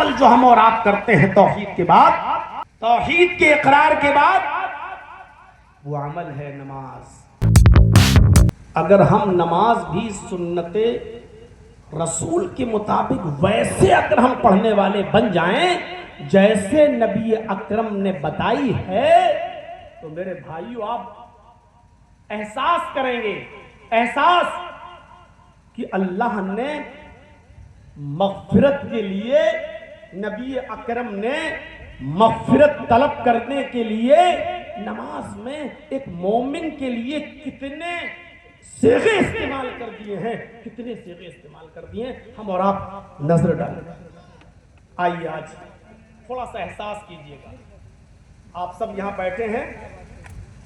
अमल जो हम और आप करते हैं तौहीद के बाद, तौहीद के इकरार के बाद, वो अमल है नमाज। अगर हम नमाज भी सुन्नते रसूल के मुताबिक वैसे अगर हम पढ़ने वाले बन जाएं जैसे नबी अकरम ने बताई है, तो मेरे भाइयों आप एहसास करेंगे, एहसास कि अल्लाह ने मग़फ़िरत के लिए, नबी अकरम ने मग़फ़िरत तलब करने के लिए नमाज में एक मोमिन के लिए कितने सेगे इस्तेमाल कर दिए हैं, कितने सेगे इस्तेमाल कर दिए हैं, हम और आप नजर डालें। आइए आज थोड़ा सा एहसास कीजिएगा। आप सब यहां बैठे हैं,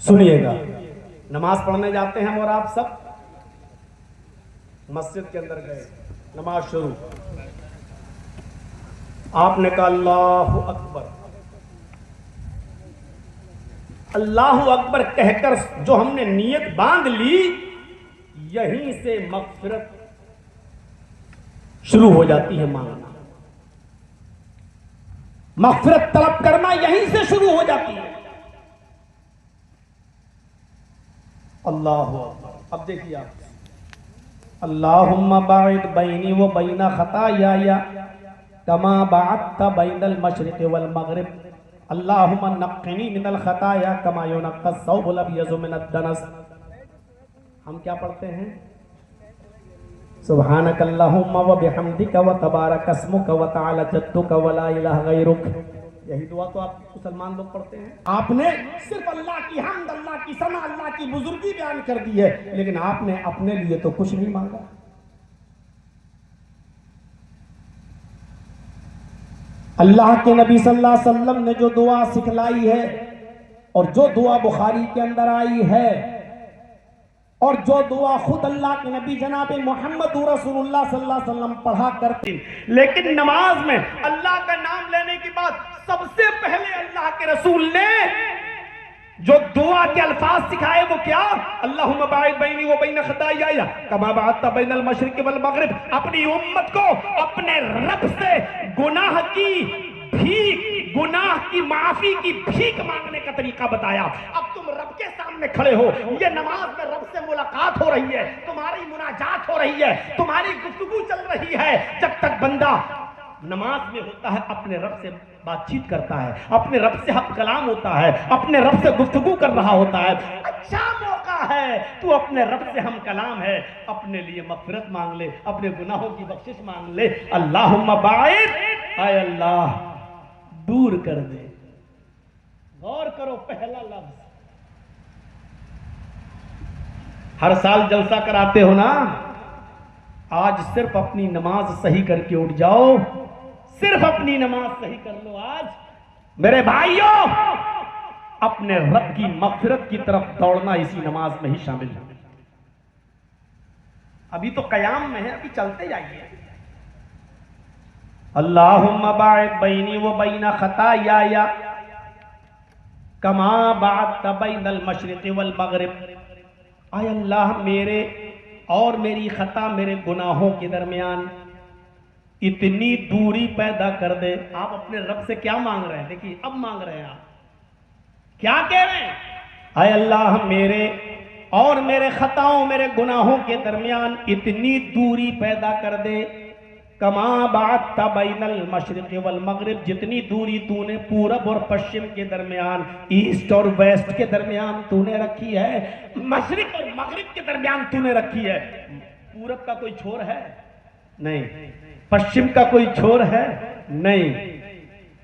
सुनिएगा। नमाज पढ़ने जाते हैं हम और आप सब, मस्जिद के अंदर गए, नमाज शुरू, आपने कहा अल्लाहु अकबर। अल्लाहु अकबर कहकर जो हमने नीयत बांध ली, यहीं से मग़फ़िरत शुरू हो जाती है मांगना, मग़फ़िरत तलब करना यहीं से शुरू हो जाती है। अल्लाहु अकबर। अब देखिए आप, अल्लाहुम्मा बाइद बैनी व बैना खताया कमा बाअदता बैनल मशरिक़ वल मग़रिब, अल्लाहुम्मा नक़्क़िनी मिनल खताया कमा युनक़्क़ा अस-सौबुल अब्यज़ु मिनद दनस। हम क्या पढ़ते हैं? सुब्हानक अल्लाहुम्मा व बिहम्दिका व तबारक अस्मुका व तआला जद्दुका व ला इलाहा गैरुक। यही दुआ तो आप मुसलमान लोग पढ़ते हैं। आपने सिर्फ अल्लाह की हम्द, अल्लाह की सना, अल्लाह की बुजुर्गी बयान कर दी है, लेकिन आपने अपने लिए तो कुछ नहीं मांगा। अल्लाह के नबी सल्लल्लाहु अलैहि वसल्लम ने जो दुआ सिखलाई है और जो दुआ बुखारी के अंदर आई है और जो दुआ खुद अल्लाह के नबी जनाब मोहम्मद रसूलुल्लाह सल्लल्लाहु अलैहि वसल्लम पढ़ा करते, लेकिन नमाज में अल्लाह का नाम लेने के बाद सबसे पहले अल्लाह के रसूल ने जो दुआ के अल्फाज सिखाए वो क्या? अल्लाहुम्मा बाइद बैनी व बैन खताया कमा बाअदता बैनल मशरिक़ वल मग़रिब। अपनी उम्मत को अपने रब से गुनाह की भीख, गुनाह की माफी की भीख मांगने का तरीका बताया। अब तुम रब के सामने खड़े हो, ये नमाज में रब से मुलाकात हो रही है, तुम्हारी मुनाजात हो रही है, तुम्हारी गुफ्तगू चल रही है। जब तक बंदा नमाज में होता है अपने रब से बातचीत करता है, अपने रब से हक कलाम होता है, अपने रब से गुफ्तगू कर रहा होता है, अच्छा मौका है तू अपने रब से हम कलाम है, अपने लिए मग़फ़िरत मांग ले, अपने गुनाहों की बख्शिश मांग ले। अल्लाहुम्मा बाइद, आय अल्लाह दूर कर दे। गौर करो, पहला लफ्ज। हर साल जलसा कराते हो ना, आज सिर्फ अपनी नमाज सही करके उठ जाओ, सिर्फ अपनी नमाज सही कर लो। आज मेरे भाइयों, अपने रब की मग़फ़िरत की तरफ दौड़ना इसी नमाज में ही शामिल है। अभी तो क़याम में है, अभी चलते जाइए। अल्लाहुम्मा बाइद बैनी व बैना खताया कमा बाअदता बैनल मशरिक़ वल मग़रिब। आय अल्लाह, मेरे और मेरी खता, मेरे गुनाहों के दरमियान इतनी दूरी पैदा कर दे। आप अपने रब से क्या मांग रहे हैं? देखिए अब मांग रहे हैं आप, क्या कह रहे हैं? आय अल्लाह, मेरे और मेरे खताओं, मेरे गुनाहों के दरमियान इतनी दूरी पैदा कर दे। कमा बाअदता बैनल मशरिक़ वल मग़रिब, जितनी दूरी तूने पूरब और पश्चिम के दरमियान, ईस्ट और वेस्ट के दरमियान तूने रखी है, मशरिक़ और मग़रिब के दरमियान तूने रखी है। पूरब का कोई छोर है? नहीं। पश्चिम का कोई छोर है? नहीं।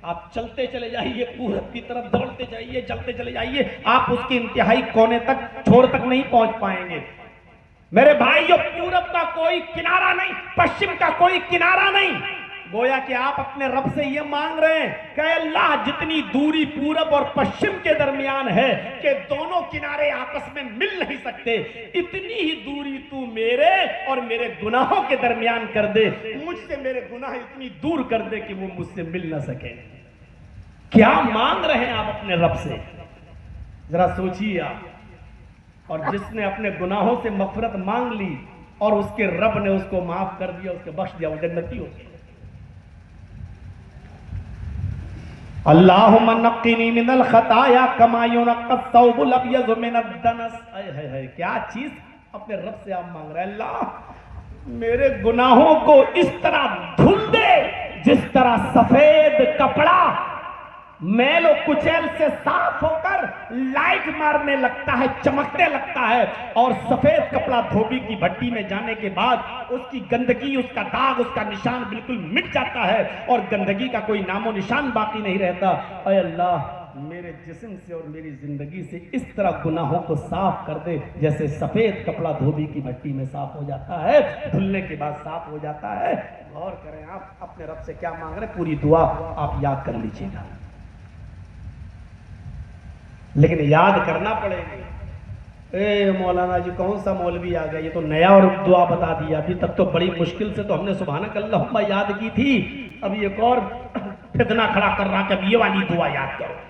आप चलते चले जाइए, पूरब की तरफ दौड़ते जाइए, चलते चले जाइए, आप उसके इंतहाई कोने तक, छोर तक नहीं पहुंच पाएंगे। मेरे भाइयों, पूरब का कोई किनारा नहीं, पश्चिम का कोई किनारा नहीं। गोया कि आप अपने रब से ये मांग रहे हैं कि अल्लाह, जितनी दूरी पूरब और पश्चिम के दरमियान है कि दोनों किनारे आपस में मिल नहीं सकते, इतनी ही दूरी तू मेरे और मेरे गुनाहों के दरमियान कर दे। मुझसे मेरे गुनाह इतनी दूर कर दे कि वो मुझसे मिल ना सके। क्या मांग रहे हैं आप अपने रब से? जरा सोचिए आप। और जिसने अपने गुनाहों से मग़फ़िरत मांग ली और उसके रब ने उसको माफ कर दिया, उसके बख्श दिया, वो जन्नती हो गया। अल्लाहुम्मा नक्किनी मिनल खताया कमा युनक्कस सौबुल अब्यज़ मिनद दनस। है क्या चीज अपने रब से आप मांग रहे हैं? अल्लाह मेरे गुनाहों को इस तरह धुल दे जिस तरह सफेद कपड़ा मैलो कुचैल से साफ होकर लाइट मारने लगता है, चमकने लगता है, और सफेद कपड़ा धोबी की भट्टी में जाने के बाद उसकी गंदगी, उसका दाग, उसका निशान बिल्कुल मिट जाता है और गंदगी का कोई नामो निशान बाकी नहीं रहता। अय अल्लाह मेरे जिस्म से और मेरी जिंदगी से इस तरह गुनाहों को साफ कर दे जैसे सफेद कपड़ा धोबी की भट्टी में साफ हो जाता है, धुलने के बाद साफ हो जाता है। गौर करें आप अपने रब से क्या मांग रहे हैं, पूरी दुआ आप याद कर लीजिएगा, लेकिन याद करना पड़ेगा। ए मौलाना जी कौन सा मौलवी आ गया, ये तो नया और दुआ बता दिया। अभी तक तो बड़ी मुश्किल से तो हमने सुभानक अल्लाहुम्मा याद की थी, अब एक और फितना खड़ा कर रहा कि अब ये वाली दुआ याद करो।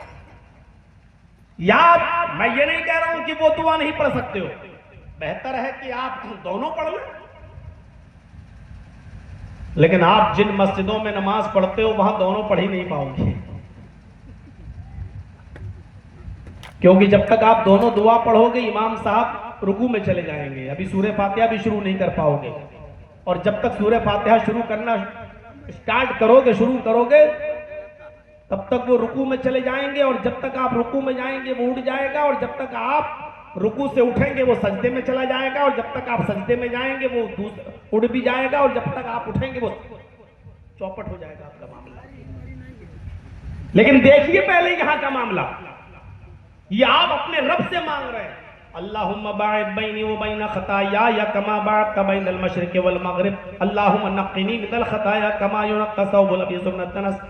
याद मैं ये नहीं कह रहा हूं कि वो दुआ नहीं पढ़ सकते हो, बेहतर है कि आप दोनों पढ़ लो, लेकिन आप जिन मस्जिदों में नमाज पढ़ते हो वहां दोनों पढ़ ही नहीं पाओगे, क्योंकि जब तक आप दोनों दुआ पढ़ोगे इमाम साहब रुकू में चले जाएंगे, अभी सूरह फातिहा भी शुरू नहीं कर पाओगे, और जब तक सूरह फातिहा शुरू करना स्टार्ट करोगे, शुरू करोगे, तब तक वो रुकू में चले जाएंगे, और जब तक आप रुकू में जाएंगे वो उठ जाएगा, और जब तक आप रुकू से उठेंगे वो सजदे में चला जाएगा, और जब तक आप सजदे में जाएंगे वो उड़ भी जाएगा, और जब तक आप उठेंगे वो चौपट हो जाएगा आपका मामला। लेकिन देखिए पहले यहां का मामला, ये आप अपने रब से मांग रहे हैं, अल्लाहुम्मा बाइद बैनी व बैन खताया या कमा बाअदत बैनल मशरिक़ि वल मग़रिब, अल्लाहुम्मा नक़्क़िनी मिनल खताया कमा युनक़्क़स सौबुल अब्यज़ मिनद दनस।